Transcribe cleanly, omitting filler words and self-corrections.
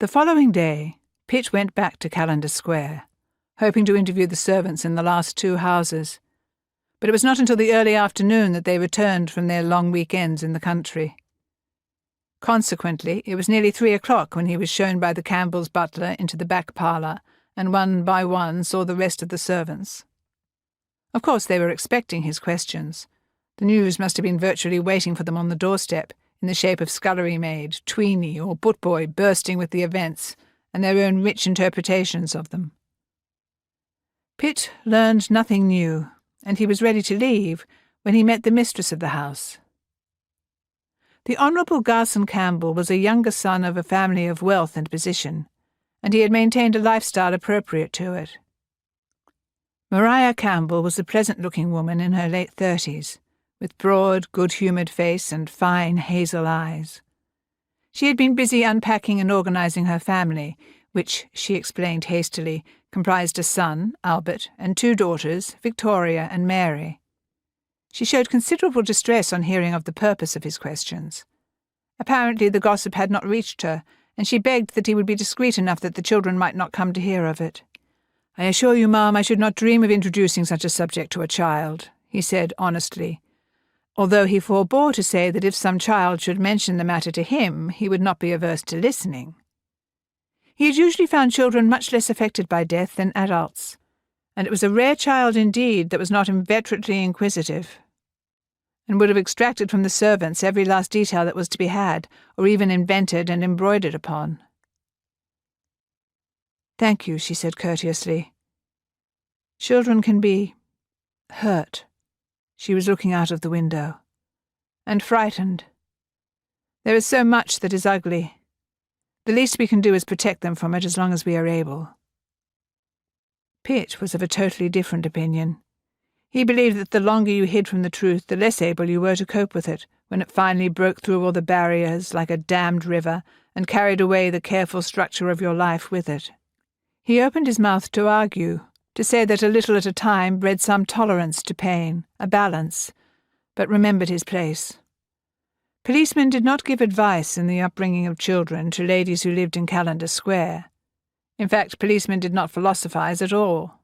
The following day, Pitt went back to Callander Square, hoping to interview the servants in the last two houses. But it was not until the early afternoon that they returned from their long weekends in the country. Consequently, it was nearly 3 o'clock when he was shown by the Campbell's butler into the back parlour, and one by one saw the rest of the servants. Of course they were expecting his questions. The news must have been virtually waiting for them on the doorstep, in the shape of scullery maid, tweenie, or boot-boy bursting with the events, and their own rich interpretations of them. Pitt learned nothing new, and he was ready to leave when he met the mistress of the house. The Honourable Garson Campbell was a younger son of a family of wealth and position, and he had maintained a lifestyle appropriate to it. Maria Campbell was a pleasant-looking woman in her late 30s, with broad, good-humoured face and fine hazel eyes. She had been busy unpacking and organising her family, which, she explained hastily, comprised a son, Albert, and 2 daughters, Victoria and Mary. She showed considerable distress on hearing of the purpose of his questions. Apparently the gossip had not reached her, and she begged that he would be discreet enough that the children might not come to hear of it. "I assure you, ma'am, I should not dream of introducing such a subject to a child," he said honestly, although he forbore to say that if some child should mention the matter to him, he would not be averse to listening. He had usually found children much less affected by death than adults, and it was a rare child indeed that was not inveterately inquisitive, and would have extracted from the servants every last detail that was to be had, or even invented and embroidered upon. "Thank you," she said courteously. "Children can be hurt." She was looking out of the window. "And frightened. There is so much that is ugly. The least we can do is protect them from it as long as we are able." Pitt was of a totally different opinion. He believed that the longer you hid from the truth, the less able you were to cope with it, when it finally broke through all the barriers like a dammed river and carried away the careful structure of your life with it. He opened his mouth to argue, to say that a little at a time bred some tolerance to pain, a balance, but remembered his place. Policemen did not give advice in the upbringing of children to ladies who lived in Callander Square. In fact, policemen did not philosophize at all.